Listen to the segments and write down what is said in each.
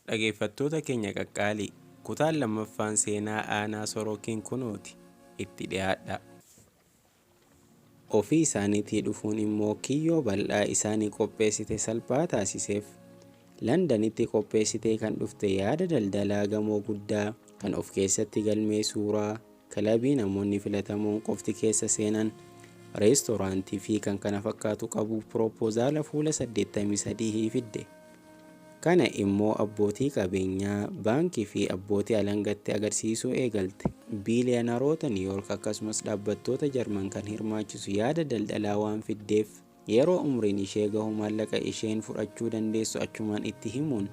Dhaggeeffattoota keenya qaqqaalii kutaan lammaffaan seenaa aanaa sorookiin kunooti itti dhiyaadha. Ofii isaaniitii dhufuun immoo kiyyoo bal'aa isaanii qopheessite salphaa taasiseef. Landanitti qopheessitee kan dhufte yaada daldalaa gamoo guddaa kan of keessatti galmee suuraa kilabii namoonni filatamoon qofti keessa seenan, reestooraantii fi kan kana fakkaatu qabu piroopozaala fuula 83 fidde. Kana immoo abbootii qabeenyaa, baankii fi abbootii alangatti agarsiisuu eegalte. Biiliyonaroota Niiwuyoork akkasumas dhaabbattoota Jarman kan hirmaachisu yaada daldalaa waan fiddeef yeroo umriin ishee gahu maallaqa isheen fudhachuu dandeessu achumaan itti himuun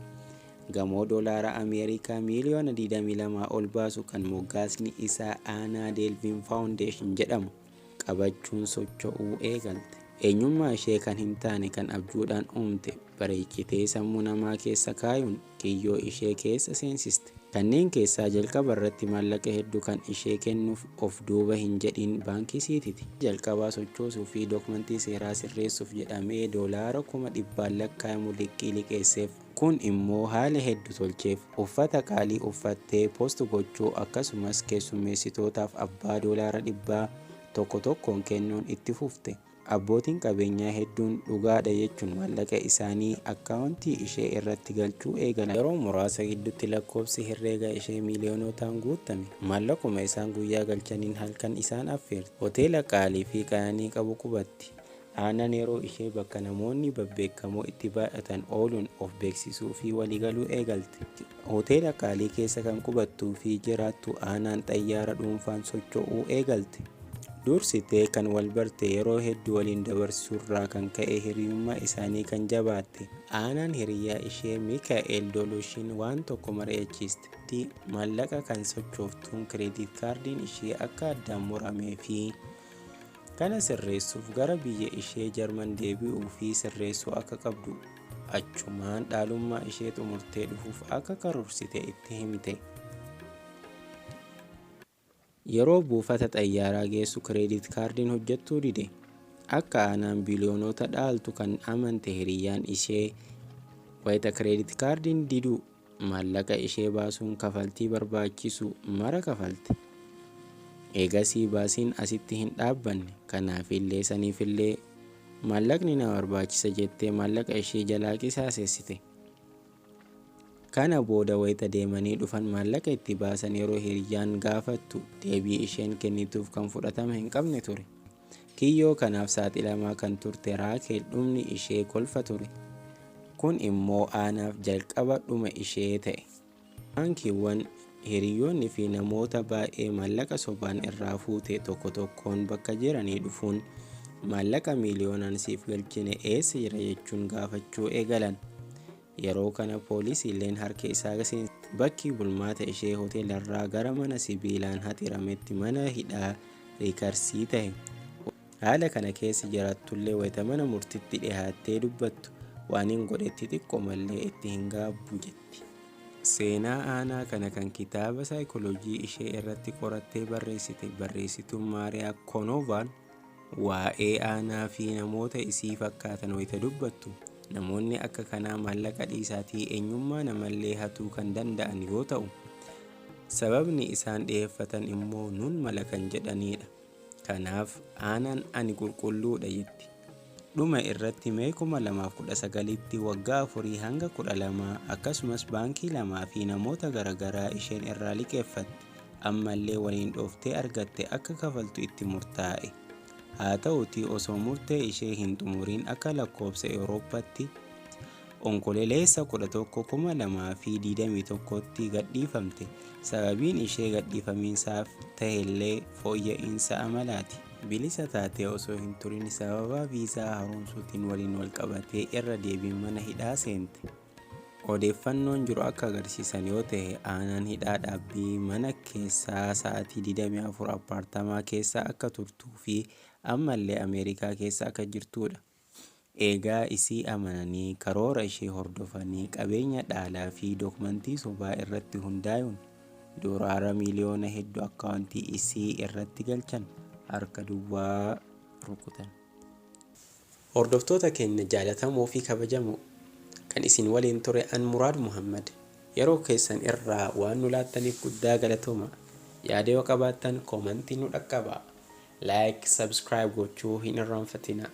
gamoo doolaara Ameerikaa miiliyoona 22 ol baasu kan moggaasni isaa Aanaa Deelviin Faawundeeshin jedhamu qabachuun socho'uu eegalte. Eenyummaa ishee kan hin taane kan abjuudhaan uumte bareechitee sammuu namaa keessa kaayuun kiyyoo ishee keessa seensiste. Kanneen keessaa jalqaba irratti maallaqa hedduu kan ishee kennuuf of duuba hin jedhin baankii Siitiiti. Jalqabaa sochoosuu fi dookumentii seeraa sirreessuuf jedhamee doolaara 100,000 lakkaa'amu liqeesseef. Kun immoo haala hedduu tolcheef. Uffata qaalii uffattee poost gochuu akkasumas keessummeessitootaaf abbaa doolaara 100 tokkoon kennuun itti fufte. Abbootiin qabeenyaa hedduun dhugaadha jechuun maallaqa isaanii akkaawuntii ishee irratti galchuu eegalan. Yeroo muraasa gidduutti lakkoofsi herreega ishee miiliyoonotaan guutame. Maallaquma isaan guyyaa galchaniin halkan isaan affeerte. Hoteela qaalii fi qananii qabu qubatti. Aanaan yeroo ishee bakka namoonni babbeekamoo itti baay'atan ooluun of beeksisuu fi waliigaluu eegalte. Hoteela qaalii keessa kan qubattuu fi jiraattu Aanaan xayyaara dhuunfaan socho'uu eegalte. Dursitee kan wal barte yeroo hedduu waliin dabarsuurraa kan ka'e hiriyummaa isaanii kan jabaatte. Aanaan hiriyaa ishee Miikaa'el Dooloshiin waan tokko mari'achiiste. Maallaqa kan sochooftuun kireedit kaardiin ishee akka addaan muramee fi kana sirreessuuf gara biyya ishee Jarman deebi'uu fi sirreessuu akka qabdu achumaan dhaalummaa ishee xumurtee dhufuuf akka karoorsite itti himte. Yeroo buufata xayyaaraa geessu kireedit kaardiin hojjechuu dide. Akka Aanaan biliyoonota dhaaltu kan amante hiriyaan ishee wayita kireedit kaardiin didu maallaqa ishee baasuun kafaltii barbaachisu mara kafalte. Eegasii baasiin asitti hin dhaabbanne. Kanaafillee saniifillee maallaqni na barbaachisa jettee maallaqa ishee jalaa qisaasessite. Kana booda wayita deemanii dhufan maallaqa itti baasan yeroo hiriyaan gaafattu deebii isheen kennituuf kan fudhatama hin qabne ture. Kiyyoo kanaaf saaxilamaa kan turte Raakeel dhumni ishee kolfa ture. Kun immoo Aanaaf jalqaba dhuma ishee ta'e. Baankiiwwan, hiriyoonni fi namoota baay'ee maallaqa sobaan irraa fuute tokkoon bakka jiranii dhufuun maallaqa miiliyoonaan siif galchine eessa jira jechuun gaafachuu eegalan. Yeroo kana poolisiileen harka isaa seense. Bakki bulmaata ishee hoteelarraa gara mana sibiilaan haxirametti mana hidhaa Riikarsii ta'e. Haala kana keessa jiraatullee wayita mana murtiitti dhiyaattee dubbattu waan hin godhetti xiqqoo malee itti hin gaabbu jetti. Seenaa Aanaa kana kan kitaaba saayikooloojii ishee irratti qorattee barreessite barreessituun Maariyaa Konoovaan waa'ee Aanaa fi namoota isii fakkaatan wayita dubbattu. Namoonni akka kanaa maallaqa dhiisaatii eenyummaa namallee hatuu kan danda'an yoo ta'u, sababni isaan dhiyeeffatan immoo nun mala kan jedhanidha. Kanaaf Aanaan ani qulqulluudha jetti. Dhuma irratti Mee 2019tti waggaa 4 hanga 12 akkasumas baankii 2 fi namoota garaagaraa isheen irraa liqeeffatte ammallee waliin dhooftee argatte akka kafaltu itti murtaa'e. Haa ta'uutii osoo murtee ishee hin xumuriin akka lakkoofsa Awurooppaatti Onkololeessa 11 2021tti gadhiifamte. Sababiin ishee gadhiifamiinsaaf ta'ellee fooyya'insa amalaati. Bilisa taatee osoo hin turin sababa viizaa haaromsuutiin waliin wal qabatee irra deebiin mana hidhaa seente. Odeeffannoon jiru akka agarsiisan yoo ta'e Aanaan hidhaa dhaabbii mana keessaa sa'aatii 24 appaartamaa keessa akka turtuu fi ammallee Ameerikaa keessa akka jirtudha. Eegaa isii amananii karoora ishee hordofanii qabeenya dhaalaa fi dookumentii sobaa irratti hundaa'uun doolaara miiliyoona hedduu akkaawuntii isii irratti galchan harka duwwaa rukutan. Hordoftoota keenya jaalatamoo fi kabajamoo kan isin waliin ture an Muraad Muhammad. Yeroo keessan irraa waan nu laattaniif guddaa galatooma. Yaada yoo qabaattan koomentii nu dhaqqaba. Like, subscribe gochuu hin irraanfatina.